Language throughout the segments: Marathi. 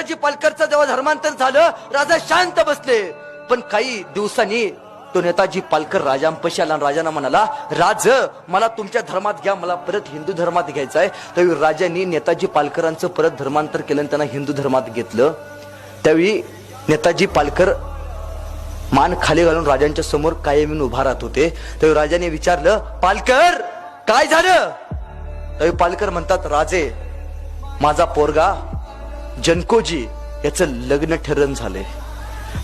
नेताजी पालकरचं जेव्हा धर्मांतर झालं राजा शांत बसले. पण काही दिवसांनी तो नेताजी पालकर राजांपाशी आला आणि राजांना म्हणाला, राज मला तुमच्या धर्मात घ्या, मला परत हिंदू धर्मात घ्यायचंय. त्यावेळी राजांनी नेताजी पालकरांचं परत धर्मांतर केलं आणि त्यांना हिंदू धर्मात घेतलं. त्यावेळी नेताजी पालकर मान खाली घालून राजांच्या समोर कायमीन उभा राहत होते. त्यावेळी राजाने विचारलं, पालकर काय झालं? त्यावेळी पालकर म्हणतात, राजे माझा पोरगा जनकोजी याचं लग्न ठरण झाले.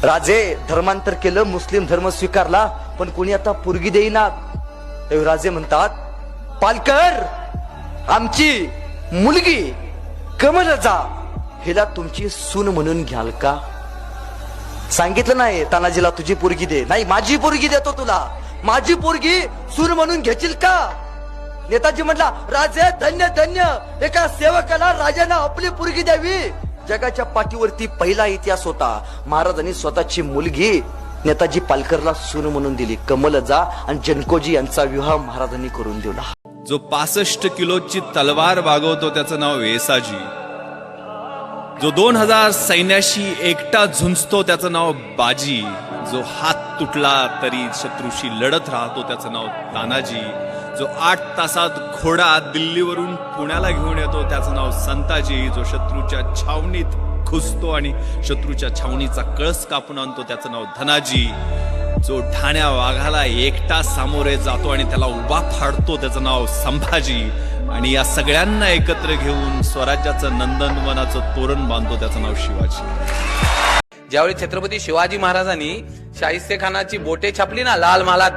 राजे धर्मांतर केलं, मुस्लिम धर्म स्वीकारला, पण कोणी आता पोरगी देईना. त्यावेळी राजे म्हणतात, पालकर आमची मुलगी कमलजा हिला तुमची सून म्हणून घ्याल का? सांगितलं नाही तानाजीला तुझी पोरगी दे, नाही माझी पोरगी देतो तुला, माझी पोरगी सून म्हणून घेशील का? नेताजी म्हटला, राजे धन्य धन्य, एका सेवकाला राजाने आपली पोरगी द्यावी. जगाच्या पाठीवरती पहिला इतिहास होता. महाराजांनी स्वतःची मुलगी नेताजी पालकरला सून म्हणून दिली. कमलजा आणि जनकोजी यांचा विवाह महाराजांनी करून दिला. जो 65 किलोची तलवार वागवतो त्याचं नाव वेसाजी. जो 2000 सैन्याशी एकटा झुंजतो त्याचं नाव बाजी. जो हात तुटला तरी शत्रूशी लढत राहतो त्याचं नाव तानाजी. जो 8 तासात घोडा दिल्लीवरून पुण्याला घेऊन येतो त्याचं नाव संताजी. जो शत्रूच्या छावणीत घुसतो आणि शत्रूच्या छावणीचा कळस कापून आणतो त्याचं नाव धनाजी. जो ठाण्या वाघाला एकटा सामोरे जातो आणि त्याला उभा फाडतो त्याचं नाव संभाजी. आणि या सगळ्यांना एकत्र घेऊन स्वराज्याचं नंदनवनाचं तोरण बांधतो त्याचं नाव शिवाजी. ज्यावेळी छत्रपती शिवाजी महाराजांनी शाहिस्तेखानाची बोटे छापली ना लाल महालात,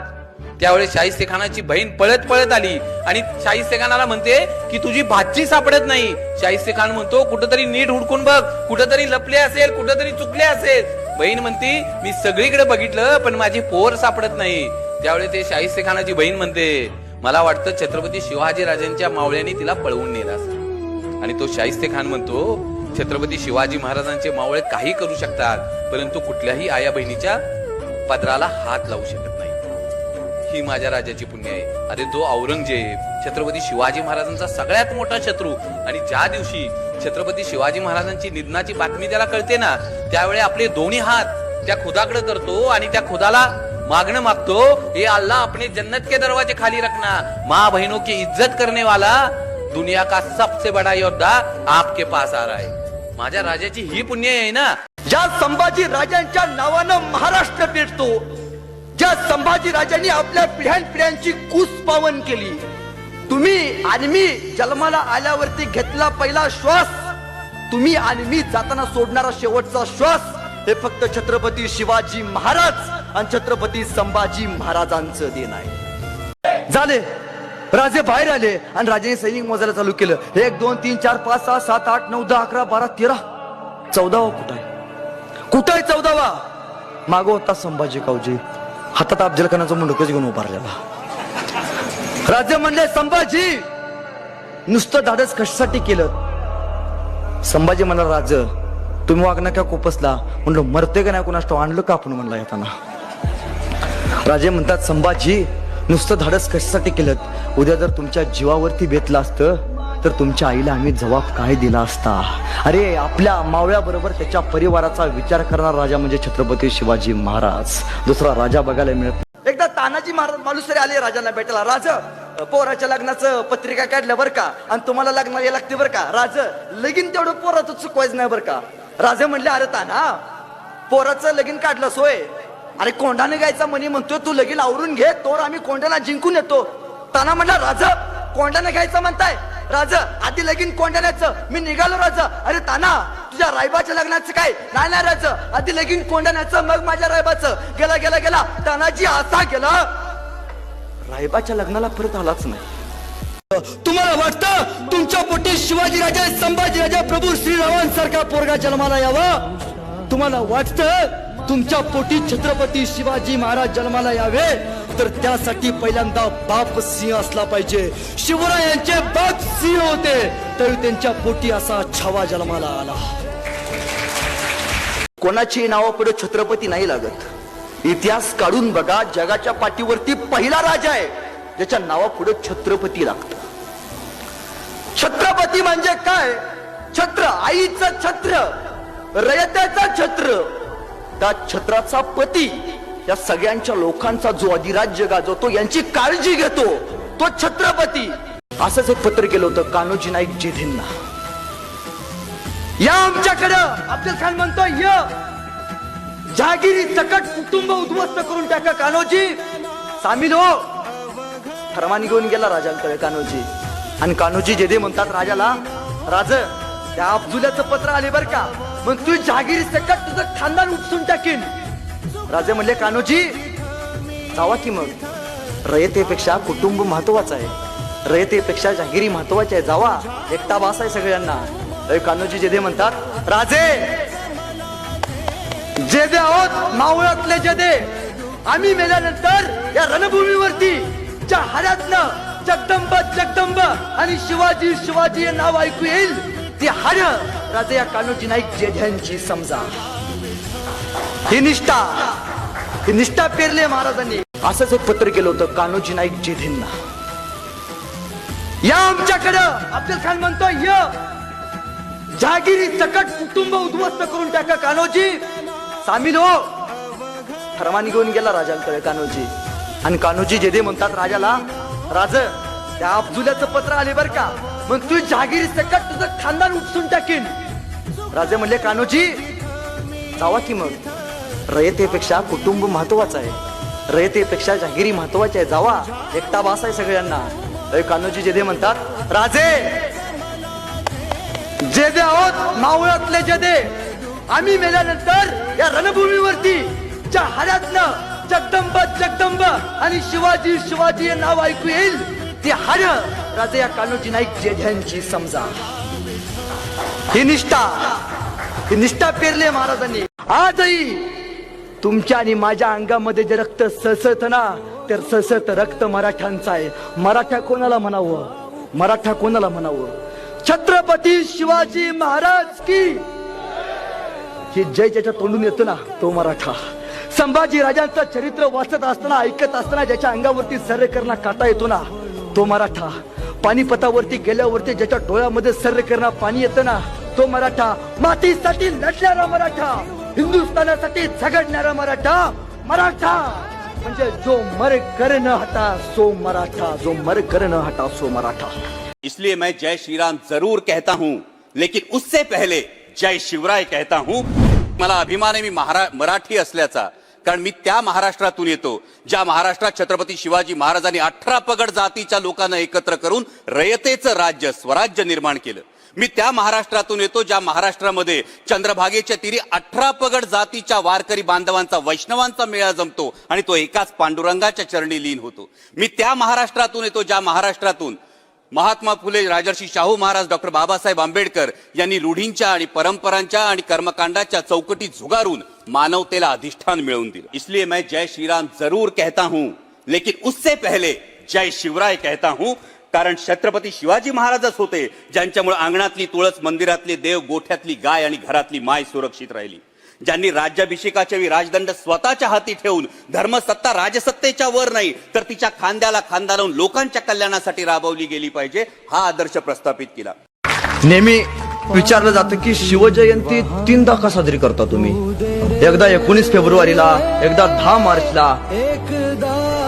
त्यावेळी शाहिस्तेखानाची बहीण पळत पळत आली आणि शाहिस्तेखानाला म्हणते की तुझी भाची सापडत नाही. शाहिस्तेखान म्हणतो कुठंतरी नीट हुडकून बघ, कुठंतरी लपले असेल, कुठंतरी चुकले असेल. बहीण म्हणती मी सगळीकडे बघितलं पण माझी पोर सापडत नाही. त्यावेळी ते शाहिस्तेखानाची बहीण म्हणते मला वाटतं छत्रपती शिवाजी राजांच्या मावळ्यांनी तिला पळवून नेला असेल. आणि तो शाहिस्तेखान म्हणतो छत्रपती शिवाजी महाराजांचे मावळे काही करू शकतात परंतु कुठल्याही आया बहिणीच्या पदराला हात लावू शकत नाही. ही माझ्या राजाची पुण्य आहे. अरे जो औरंगजेब छत्रपती शिवाजी महाराजांचा सगळ्यात मोठा शत्रू, आणि ज्या दिवशी छत्रपती शिवाजी महाराजांची निधनाची बातमी त्याला कळते ना, त्यावेळी आपले दोन्ही हात त्या खुदाकडे करतो आणि त्या खुदाला मागणं मागतो, हे अल्लाह अपने जन्नत के दरवाजे खाली रखना, माँ बहनों की इज्जत करने वाला दुनिया का सबसे बड़ा योद्धा आपके पास आ रहा है. माझ्या राजाची ही पुण्य आहे ना. ज्या संभाजी राजांच्या नावानं महाराष्ट्र पेटतो, ज्या संभाजी राजांनी आपल्या पिढ्यानपिढ्यांची कूस पावन केली, तुम्ही आणि मी जन्माला आल्यावरती घेतला पहिला श्वास, तुम्ही आणि मी जाताना सोडणारा शेवटचा श्वास, हे फक्त छत्रपती शिवाजी महाराज आणि छत्रपती संभाजी महाराजांचं देण आहे. झाले राजे बाहेर आले आणि राजाने सैनिक मोजायला चालू केलं. 1 2 3 4 5 6 7 8 9 10 11 12 13 14वा कुठं आहे? कुठं आहे 14वा? मागो होता संभाजी कावजी, हातात अफजल खानाचं मुंडकच घेऊन उभारलेला. राजे म्हणले, संभाजी नुसतं धाडस कशासाठी केलं? संभाजी म्हणला, राज तुम्ही वागणं का कोपसला? म्हणलं मरते का नाही कोणास आणलं का आपण म्हणला येताना. राजे म्हणतात, संभाजी नुसतं धाडस कशासाठी केलं? उद्या जर तुमच्या जीवावरती बेतलं असतं तर तुमच्या आईला आम्ही जबाब काय दिला असता? अरे आपल्या मावळ्याबरोबर त्याच्या परिवाराचा विचार करणारा राजा म्हणजे छत्रपती शिवाजी महाराज. दुसरा राजा बघायला मिळत नाही. एकदा तानाजी महाराज मालुसरे आले राजांना भेटायला. राजा पोराच्या लग्नाचं पत्रिका काढल्या बरं का, आणि तुम्हाला लग्नाला या लागते बरं का. राज लगीन तेवढं पोराचं चुकवायचं नाही बरं का. राजे म्हणले, अरे ताना पोराचं लगीन काढलं सोय, अरे कोंडाने गायचा म्हणे म्हणतोय, तू लगीन आवरून घे तोवर आम्ही कोंडाना जिंकून येतो. ताना म्हणला, राजा कोंडाने घ्यायचं म्हणताय? राजा आधी लगीन कोंडाण्याचं, मी निघालो राजा. अरे ताना तुझ्या रायबाच्या लग्नाचं काय? नाही नाही राजा आधी लगीन कोंडाण्याचं मग माझ्या रायबाचं. गेला गेला गेला तानाजी असा गेला, रायबाच्या लग्नाला परत आलाच नाही. तुम्हाला वाटतं तुमच्या पोटी शिवाजी राजा संभाजी राजा प्रभू श्रीरामांसारखा पोरगा जन्माला यावा? तुम्हाला वाटतं तुमच्या पोटी छत्रपती शिवाजी महाराज जन्माला यावे तर त्यासाठी पहिल्यांदा बाप सिंह असला पाहिजे. शिवरायांचे बाप सिंह होते तरी त्यांच्या पोटी असा छावा जन्माला आला. कोणाची नावा पुढे छत्रपती नाही लागत. इतिहास काढून बघा, जगाच्या पाठीवरती पहिला राजा आहे ज्याच्या नावा पुढे छत्रपती लागतं. छत्रपती म्हणजे काय? छत्र, आईचं छत्र. रयतेचा छत्र, त्या छत्राचा पती, या सगळ्यांच्या लोकांचा जो अधिराज्य गाजवतो, यांची काळजी घेतो, तो छत्रपती. असंच एक पत्र केलं होतं कान्होजी नाईक जेधेंना. या आमच्याकडं अफजल खान म्हणतो, य जहागिरी सकट कुटुंब उद्ध्वस्त करून टाका कान्होजी. सामील हो. फरमान घेऊन गेला राजांकडे कान्होजी. आणि कान्होजी जेधे म्हणतात राजाला, राज त्या अफजुल्याचं पत्र आले बर का, मग तू जहागिरी सकट तुझं खानदान उपसून टाकीन. राजे म्हणले, कान्होजी जावा की मग, रयतेपेक्षा कुटुंब महत्वाचं आहे, रयतेपेक्षा जहागिरी महत्वाची आहे, जावा, एकटा बास आहे सगळ्यांना. कान्होजी जेधे म्हणतात, राजे जेधे आहोत मावळातले जेधे, आम्ही मेल्यानंतर या रणभूमीवरती ज्या हाड्यातनं जगदंब जगदंब आणि शिवाजी शिवाजी हे नाव ऐकू येईल, ती हाड राजे या कान्होजी नाईक जेध्यांची समजा. ही निष्ठा पेरले महाराजांनी. असंच एक पत्र केलं होतं कान्होजी नाईक जेधेंना. या आमच्याकडं अफजल खान म्हणतो, य जहागिरी सकट कुटुंब उद्ध्वस्त करून टाका कान्होजी. सामील हो. फरमान घेऊन गेला राजांकडे कान्होजी. आणि कान्होजी जेधे म्हणतात राजाला, राज त्या अफजुल्याचं पत्र आले बर का, मग तू जहागिरी सकट तुझं खानदान उपसून टाकीन. राजे म्हणले, कान्होजी जावा की मग, रयतेपेक्षा कुटुंब महत्वाचं आहे, रयतेपेक्षा जहागिरी महत्वाची आहे, जावा, एकटा बास आहे सगळ्यांना. कान्होजी जेधे म्हणतात, राजे जेधे आहोत मावळातले जेधे, आम्ही मेल्यानंतर या रणभूमीवरती ज्या हाड्यातनं जगदंब जगदंब आणि शिवाजी शिवाजी हे नाव ऐकू येईल, ती हाड राजे या कान्होजी नाईक जेध्यांची समजा. ही निष्ठा पेरले महाराजांनी. आजही तुमच्या आणि माझ्या अंगामध्ये जे रक्त सळसळत ना, तर सळसळत रक्त मराठ्यांचं आहे. मराठा कोणाला म्हणावं, मराठा कोणाला म्हणावं. छत्रपती शिवाजी महाराज की ही जय ज्याच्या तोंडून येतो ना, तो मराठा. संभाजी राजांचं चरित्र वाचत असताना ऐकत असताना ज्याच्या अंगावरती सर्र करणा काटा येतो ना, तो मराठा. पानिपतावरती गेल्यावरती ज्याच्या डोळ्यामध्ये सर्र करणा पाणी येतं ना, तो मराठा. मातीसाठी लढणारा मराठा, हिंदुस्थानासाठी झगडणारा मराठा. मराठा म्हणजे जो मर कर न हटा सो मराठा, जो मर कर न हटा सो मराठा. इसलिए मैं जय श्री राम जरूर कहता हूं, लेकिन उससे पहले जय शिवराय कहता हूं. मला अभिमान आहे मी मराठी असल्याचा, कारण मी त्या महाराष्ट्रातून येतो ज्या महाराष्ट्रात छत्रपती शिवाजी महाराजांनी 18 पगड जातीच्या लोकांना एकत्र करून रयतेचं राज्य स्वराज्य निर्माण केलं. मी त्या महाराष्ट्रातून येतो ज्या महाराष्ट्रामध्ये चंद्रभागेच्या तीरी 18 पगड जातीच्या वारकरी बांधवांचा वैष्णवांचा मेळा जमतो आणि तो एकाच पांडुरंगाच्या चरणी लीन होतो. मी त्या महाराष्ट्रातून येतो ज्या महाराष्ट्रातून महात्मा फुले, राजर्षी शाहू महाराज, डॉक्टर बाबासाहेब आंबेडकर यांनी रूढींच्या आणि परंपरांच्या आणि कर्मकांडाच्या चौकटी झुगारून मानवतेला अधिष्ठान मिळवून दिलं. इसलिए मैं जय श्री राम जरूर कहता हूं, लेकिन उससे पहले जय शिवराय कहता हूं. कारण छत्रपती शिवाजी महाराजच होते ज्यांच्यामुळे अंगणातली तुळस, मंदिरातले देव, गोठ्यातली गाय आणि घरातली माय सुरक्षित राहिली. ज्यांनी राज्याभिषेकाच्या वेळी राजदंड स्वतःच्या हाती ठेवून धर्मसत्ता राजसत्तेच्या वर नाही तर तिच्या खांद्याला खांदा लावून लोकांच्या कल्याणासाठी राबवली गेली पाहिजे, हा आदर्श प्रस्थापित केला. नेहमी विचारलं जातं की शिवजयंती 3दा का साजरी करता तुम्ही. एकदा 19 फेब्रुवारीला, एकदा 10 मार्चला.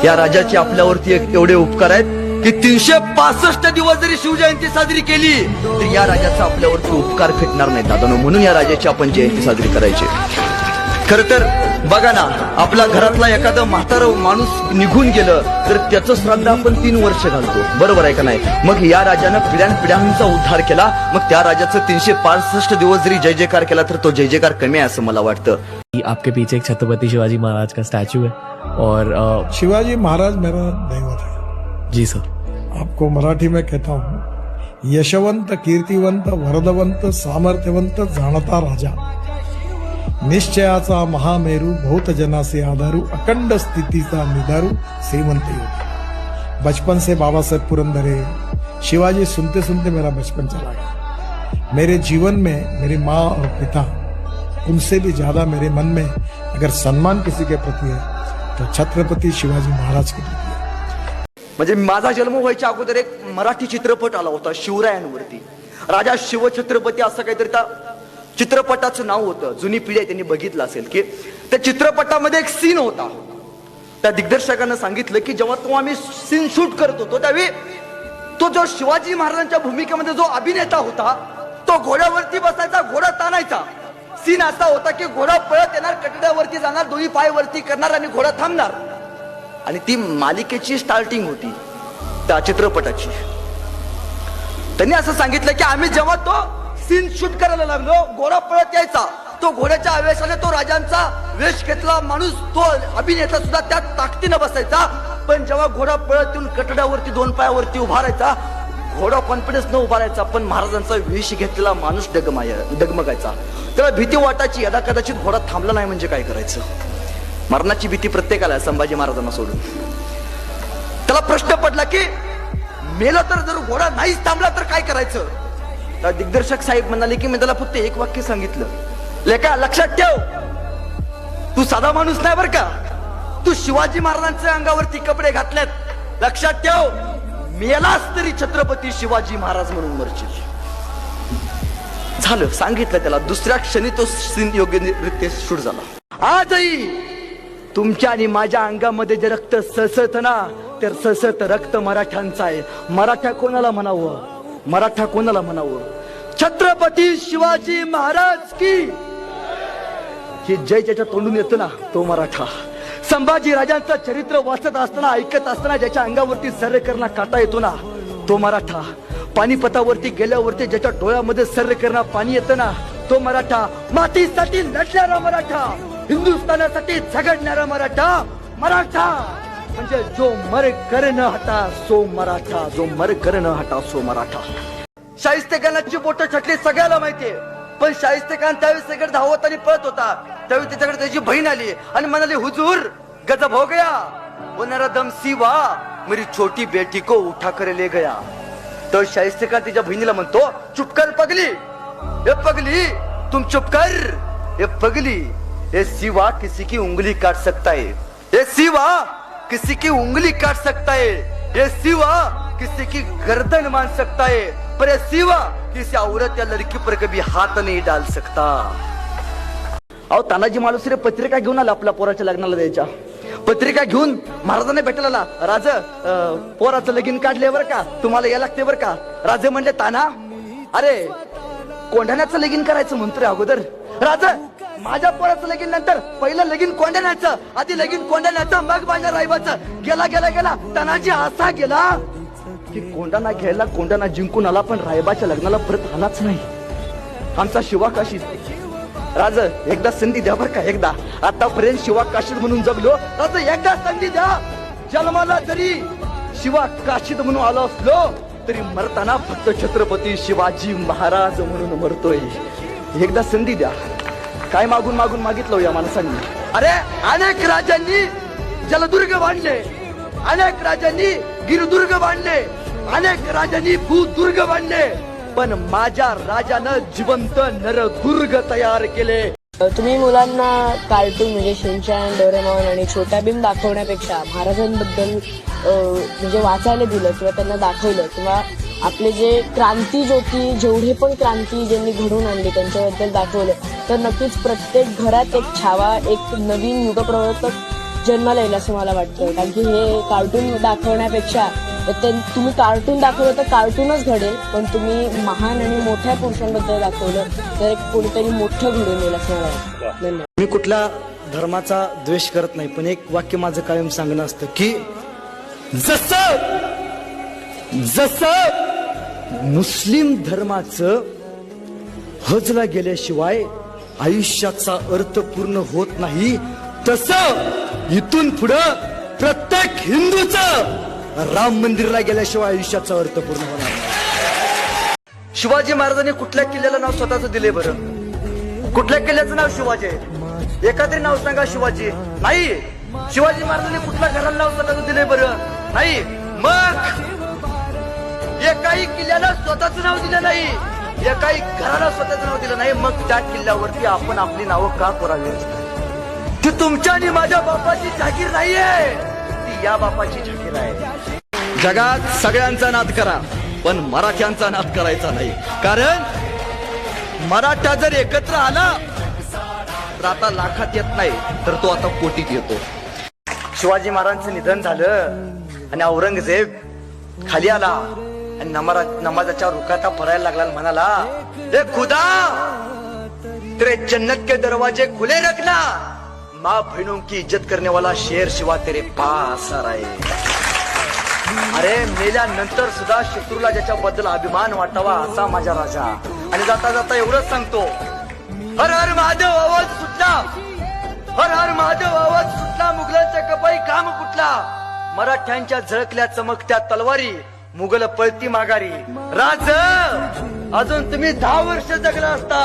या राजाचे आपल्यावरती एवढे उपकार आहेत की 365 दिवस जरी शिवजयंती साजरी केली तर या राजाचा आपल्यावरती उपकार फेटणार नाही दादानो. म्हणून या राजाची आपण जयंती साजरी करायची. खर तर बघा ना, आपल्या घरातला एखादा म्हातारा माणूस निघून गेलं तर त्याचं श्राद्ध आपण 3 वर्ष घालतो, बरोबर आहे का नाही. मग या राजानं पिढ्यानपिढ्यांचा उद्धार केला. मग त्या राजाचं 365 दिवस जरी जय जयकार केला तर तो जय जयकार कमी आहे असं मला वाटतं. आपके पीछे एक छत्रपति शिवाजी महाराज का स्टैचू है और शिवाजी महाराज मेरा दैवत है. जी सर. आपको मराठी में कहता हूं, यशवंत, कीर्तिवंत, वरदवंत, सामर्थ्यवंत, जाणता राजा, निश्चयाचा महामेरू, बहुत जनासे आधारू, अखंड स्थितीचा निधारू, श्रीमंत योगी. बचपन से बाबा साहेब पुरंदरे, शिवाजी सुनते सुनते मेरा बचपन चला गया. मेरे जीवन में मेरी माँ और पिता, उनसे भी ज्यादा मेरे मन में अगर सम्मान किसी के प्रति है तो छत्रपति शिवाजी महाराज के प्रति है. म्हणजे माझा जन्म व्हायच्या अगोदर एक मराठी चित्रपट आला होता शिवरायांवरती. राजा शिवछत्रपती असं काहीतरी त्या चित्रपटाचं नाव होतं, जुनी पिढी आहे त्यांनी बघितलं असेल की त्या चित्रपटामध्ये एक सीन होता. त्या दिग्दर्शकानं सांगितलं की जेव्हा तो आम्ही सीन शूट करत होतो त्यावेळी तो जो शिवाजी महाराजांच्या भूमिकेमध्ये जो अभिनेता होता तो घोड्यावरती बसायचा, घोडा ताणायचा. सीन असा होता की घोडा पळत येणार, कटड्यावरती जाणार, दोन्ही पाय वरती करणार आणि घोडा थांबणार. आणि ती मालिकेची स्टार्टिंग होती त्या चित्रपटाची. त्यांनी असं सांगितलं की आम्ही जेव्हा तो सीन शूट करायला लागलो, घोडा पळत यायचा, तो घोड्याच्या आवेशाने तो राजांचा वेश घेतला माणूस, तो अभिनेता सुद्धा त्या ताकदीनं बसायचा. पण जेव्हा घोडा पळत येऊन कटड्यावरती दोन पायावरती उभा राहायचा, घोडा कॉन्फिडन्स न उभा राहायचा, पण महाराजांचा वेश घेतलेला माणूस डगमगायचा. त्याला भीती वाटायची, यदा कदाचित घोडा थांबला नाही म्हणजे काय करायचं. मरणाची भीती प्रत्येकाला, संभाजी महाराजांना सोडून. त्याला प्रश्न पडला की मेला तर जर घोडा नाहीच थांबला तर काय करायचं. तर दिग्दर्शक साहेब म्हणाले की मी त्याला फक्त एक वाक्य सांगितलं, लेका लक्षात ठेव, तू साधा माणूस नाही बर का, तू शिवाजी महाराजांच्या अंगावरती कपडे घातलेत, लक्षात ठेव, मेलास तरी छत्रपती शिवाजी महाराज म्हणून मरशील. झालं, सांगितलं त्याला. दुसऱ्या क्षणी तो सीन योग्यरित्या शूट झाला. आजही तुमच्या आणि माझ्या अंगामध्ये जे रक्त सळसळत ना, तर सळसळत रक्त मराठ्यांचं आहे. मराठा कोणाला म्हणावं, मराठा कोणाला म्हणावं. छत्रपती शिवाजी महाराज की हे जय ज्याच्या तोंडून येतो ना तो मराठा. संभाजी राजांचं चरित्र वाचत असताना, ऐकत असताना ज्याच्या अंगावरती सर्र करणा काटा येतो ना तो मराठा. पानिपतावरती गेल्यावरती ज्याच्या डोळ्यामध्ये सर्र करणा पाणी येतं ना तो मराठा. मातीसाठी लढणारा मराठा, हिंदुस्थानासाठी झगडणारा मराठा. मराठा म्हणजे जो मर कर न हटा सो मराठा, जो मर कर न हटा सो मराठा. शाहिस्तेखानाची बोटं छटली सगळ्याला माहितीये, पण शाहिस्तेखान त्यावेळी सगळं धावत आणि पळत होता. त्यावेळी त्याच्याकडे त्याची बहीण आली आणि म्हणाली, हुजूर गजब हो गया, वो नरदम सिवा मेरी छोटी बेटी को उठा कर ले गया. तर शाहिस्तेखान तिच्या बहिणीला म्हणतो, चुप कर पगली, ए पगली तुम चुप कर. ए पगली, ए सिवा किसी की उंगली काट सकता है, ए सिवा किसी की उंगली काट सकता है, ये सिवा किसी की गर्दन मान सकता है, पर ये सिवा किसी औरत या लड़की पर कभी हाथ नहीं डाल सकता. अहो तानाजी मालुसरे पत्रिका घेऊन आला आपल्या पोराच्या लग्नाला द्यायच्या. पत्रिका घेऊन महाराजांना भेटायला आला. राज पोराचं लगीन काढले बरं का, तुम्हाला या लागते बरं का. राजे म्हणले, ताना अरे कोंढाण्याचं लगीन करायचं म्हणतोय अगोदर. राज माझ्या पोराचं लगीन नंतर पहिलं लगीन कोंढाण्याचं, आधी लगीन कोंढाण्याचं मग माझ्या रायबाचं. गेला गेला गेला तानाजी असा गेला की कोंढाणा घ्यायला कोंढाणा जिंकून आला, पण रायबाच्या लग्नाला परत आलाच नाही. आमचा शिवा काशीद. राज एकदा संधी द्या बरं का, एकदा. आतापर्यंत शिवा काशीद म्हणून जगलो, राज एकदा संधी द्या. जन्माला जरी शिवा काशीद म्हणून आलो असलो तरी मरताना फक्त छत्रपती शिवाजी महाराज म्हणून मरतोय. एकदा संधी द्या. काय मागून मागून मागितलं या माणसांनी. अरे अनेक राजांनी जलदुर्ग बांधले, अनेक राजांनी गिरदुर्ग बांधले, अनेक राजांनी भूदुर्ग बांधले, पण माझ्या राजानं जिवंत नरदुर्ग तयार केले. तुम्ही मुलांना कार्टून म्हणजे शिनचॅन, डोरेमॉन आणि छोटा भीम दाखवण्यापेक्षा महाराजांबद्दल म्हणजे वाचायला दिलं किंवा त्यांना दाखवलं, किंवा आपले जे क्रांती ज्योती जेवढे पण क्रांती ज्यांनी घडवून आणली त्यांच्याबद्दल दाखवलं, तर नक्कीच प्रत्येक घरात एक छावा, एक नवीन युगप्रवर्तक जन्माला येईल असं मला वाटतं. कारण की हे कार्टून दाखवण्यापेक्षा तुम्ही कार्टून दाखवलं तर कार्टूनच घडेल, पण तुम्ही महान आणि मोठ्या पुरुषांबद्दल दाखवलं तर एक कोणीतरी मोठं घडून येईल असं मला वाटतं. धन्यवाद. मी कुठल्या धर्माचा द्वेष करत नाही, पण एक वाक्य माझं कायम सांगणं असतं की जसं मुस्लिम धर्माचं हजला गेल्याशिवाय आयुष्याचा अर्थ पूर्ण होत नाही, तसं इथून पुढं प्रत्येक हिंदूचं राम मंदिरला गेल्याशिवाय आयुष्याचा अर्थ पूर्ण होणार. शिवाजी महाराजांनी कुठल्या किल्ल्याला नाव स्वतःच दिले बरं? कुठल्या किल्ल्याचं नाव शिवाजी आहे? एखादे नाव सांगा शिवाजी. नाही. शिवाजी महाराजांनी कुठल्या घराला नाव स्वतःच दिले बरं? नाही. मग एकाही किल्ल्याला स्वतःच नाव दिलं नाही, एकाही घराला स्वतःच नाव दिलं नाही, मग त्या किल्ल्यावरती आपण आपली नावं का करावी? ती तुमच्या आणि माझ्या बापाची जागीर नाहीये, ती या बापाची जागीर आहे. जगात सगळ्यांचा नाद करा, पण मराठ्यांचा नाद करायचा नाही. कारण मराठा जर एकत्र आला तर आता लाखात येत नाही तर तो आता कोटीत येतो. शिवाजी महाराजांचं निधन झालं आणि औरंगजेब खाली आला आणि नमाजाच्या रुकाता पडायला लागला आणि म्हणाला, ए खुदा तेरे जन्नत के दरवाजे खुले रखना, माँ बहनों की इज्जत करने वाला शेर शिवा तेरे पास आ रहा है. अरे मेल्यानंतर सुद्धा शत्रूला ज्याच्याबद्दल अभिमान वाटावा असा माझा राजा. आणि जाता जाता एवढंच सांगतो, हर हर महादेव आवाज सुटला, हर हर महादेव आवाज सुटला, मुघलांच्या कपाई काम कुठला, मराठ्यांच्या झळकल्या चमकत्या तलवारी, मुघल पळती माघारी. राज अजून तुम्ही 10 वर्ष जगला असता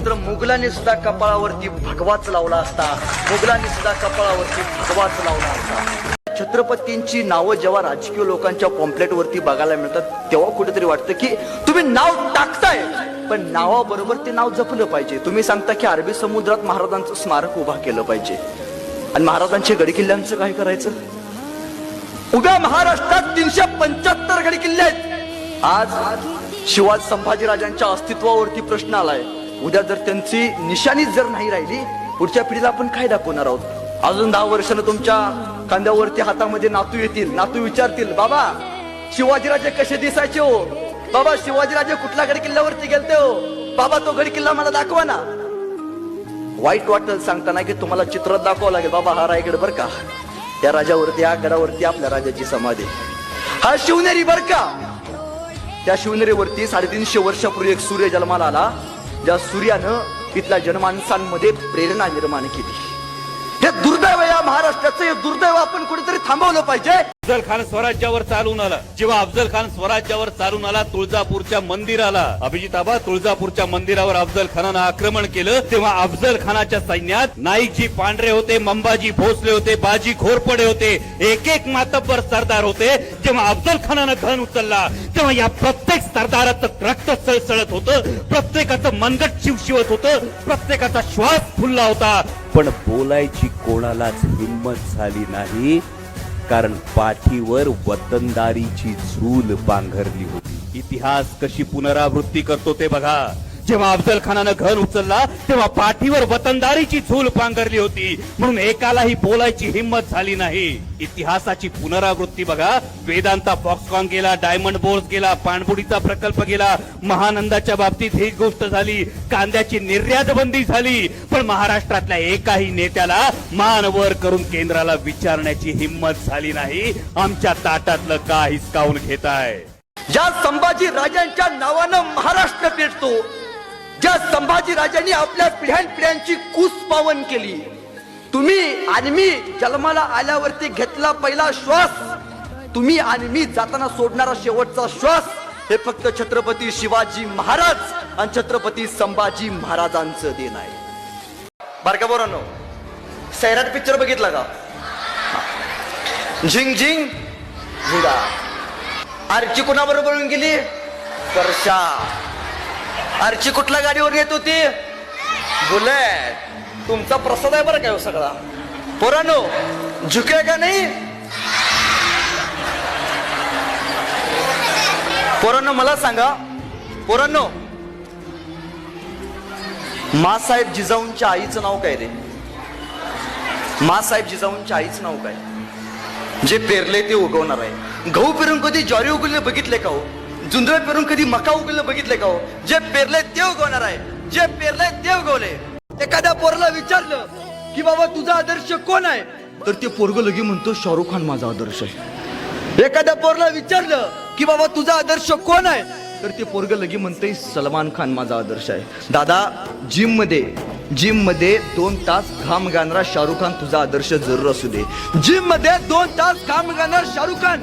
तर मुघलांनी सुद्धा कपाळावरती भगवाच लावला असता, मुघलांनी सुद्धा कपाळावरती भगवाच लावला असता. छत्रपतींची नावं जेव्हा राजकीय लोकांच्या पॉम्पलेट वरती बघायला मिळतात तेव्हा कुठेतरी वाटतं की तुम्ही नाव टाकताय पण नावाबरोबर ते नाव जपलं पाहिजे. तुम्ही सांगता की अरबी समुद्रात महाराजांचं स्मारक उभा केलं पाहिजे आणि महाराजांच्या गडी किल्ल्यांचं काय करायचं? उभ्या महाराष्ट्रात 375 गडी किल्ले आहेत. आज शिवाजी संभाजीराजांच्या अस्तित्वावरती प्रश्न आलाय. उद्या जर त्यांची निशाणीच जर नाही राहिली पुढच्या पिढीला आपण काय दाखवणार आहोत? अजून 10 वर्षानं तुमच्या खांद्यावरती हातामध्ये नातू येतील, नातू विचारतील, बाबा शिवाजीराजे कसे दिसायचे हो, बाबा शिवाजीराजे कुठल्या गड किल्ल्यावरती गेलते हो, बाबा तो गड किल्ला मला दाखवा ना. वाईट वाटत सांगताना की तुम्हाला चित्रात दाखवावं लागेल, बाबा हा रायगड बर का, त्या राजावरती या गडावरती आपल्या राजाची समाधी, हा शिवनेरी बर का, त्या शिवनेरीवरती 350 वर्षापूर्वी एक सूर्य जन्माला आला, ज्या सूर्यानं इथल्या जनमानसांमध्ये प्रेरणा निर्माण केली. हे दुर्दैव या महाराष्ट्राचं, हे दुर्दैव आपण कुठेतरी थांबवलं पाहिजे. अफजल खान स्वराज्यावर चालून आला. जेव्हा अफजल खान स्वराज्यावर चालून आला तुळजापूरच्या मंदिराला, अभिजित आबा तुळजापूरच्या मंदिरावर अफजल खानानं आक्रमण केलं तेव्हा अफजल खानाच्या सैन्यात नाईकजी पांढरे होते, मंबाजी भोसले होते, बाजी घोरपडे होते, एक एक मातब्बर सरदार होते. जेव्हा अफजल खानानं घन उचलला तेव्हा या प्रत्येक सरदाराचं रक्त सळसळत होतं, प्रत्येकाचं मनगट शिवशिवत होतं, प्रत्येकाचा श्वास फुलला होता, पण बोलायची कोणालाच हिंमत झाली नाही, कारण पाठीवर वतनदारीची झूल पांघरली होती. इतिहास कशी पुनरावृत्ती करतो ते बघा. जेव्हा अफजल खानानं घन उचलला तेव्हा पाठीवर वतनदारीची झूल पांघरली होती, म्हणून एकालाही बोलायची हिंमत झाली नाही. इतिहासाची पुनरावृत्ती बघा. वेदांता फॉक्सकॉन गेला, डायमंड बोर्स गेला, पाणबुडीचा प्रकल्प गेला, महानंदाच्या बाबतीत हीच गोष्ट झाली, कांद्याची निर्यात बंदी झाली, पण महाराष्ट्रातल्या एकाही नेत्याला मान वर करून केंद्राला विचारण्याची हिंमत झाली नाही, आमच्या ताटातलं का हिसकावून घेताय. ज्या संभाजी राजांच्या नावानं महाराष्ट्र पेटतो, ज्या संभाजी राजांनी आपल्या पिढ्यानपिढ्यांची कूस पावन केली, तुम्ही आणि मी जन्माला आल्यावरती घेतला पहिला श्वास, तुम्ही आणि मी जाताना सोडणारा शेवटचा श्वास, हे फक्त छत्रपती शिवाजी महाराज आणि छत्रपती संभाजी महाराजांचं देण आहे. बारका बोरांनो, सैराट पिक्चर बघितला का? झिंग झिंग झिंगा. आरची कुणाबरोबर बोलून गेली? वर्षा. आरची कुठल्या गाडीवर येत होती? बुलेट. तुमचा प्रसाद आहे बरं काय सगळा. पोरांनो झुके का नाही? पोरांनो मला सांगा, पोरांनो मासाहेब जिजाऊंच्या आईचं नाव काय रे? मासाहेब जिजाऊंच्या आईचं नाव काय? जे पेरले ते उगवणार आहे. गहू पेरून कधी ज्वारी उगवले बघितले का हो? जुंधळ पेरून कधी मका उगवले बघितले का हो? जे पेरले ते उगवणार आहे, जे पेरले ते उगवले. एखाद्या पोराला विचारलं की बाबा तुझा आदर्श कोण आहे, तर ते पोरग लगी म्हणतो शाहरुख खान माझा आदर्श आहे. एखाद्या पोराला विचारलं की बाबा तुझा आदर्श कोण आहे, तर ते पोरग लगी म्हणतंय सलमान खान माझा आदर्श आहे. दादा जिम मध्ये 2 तास घाम गाणारा शाहरुख खान तुझा आदर्श जरूर असू दे. जिम मध्ये 2 तास घाम गाणार शाहरुख खान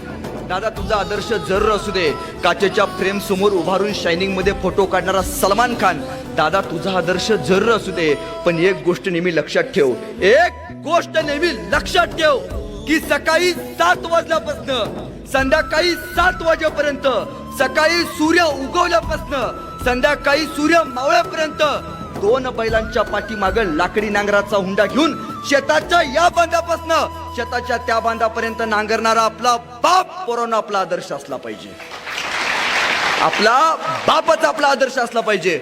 दादा तुझा आदर्श जरूर असू दे. काचेच्या फ्रेम समोर उभारून शायनिंग मध्ये फोटो काढणारा सलमान खान दादा तुझा आदर्श जरूर असू दे. पण एक गोष्ट नेहमी लक्षात ठेव, की सकाळी 7 वाजल्यापासून संध्याकाळी 7 वाजेपर्यंत, सकाळी सूर्य उगवल्यापासून संध्याकाळी सूर्य मावळ्यापर्यंत 2 बैलांच्या पाठीमागे लाकडी नांगराचा हुंडा घेऊन शेताच्या या बांधापासून शेताच्या त्या बांधापर्यंत नांगरणारा आपला बाप पोरांनो आपला आदर्श असला पाहिजे. आपला बापच आपला आदर्श असला पाहिजे.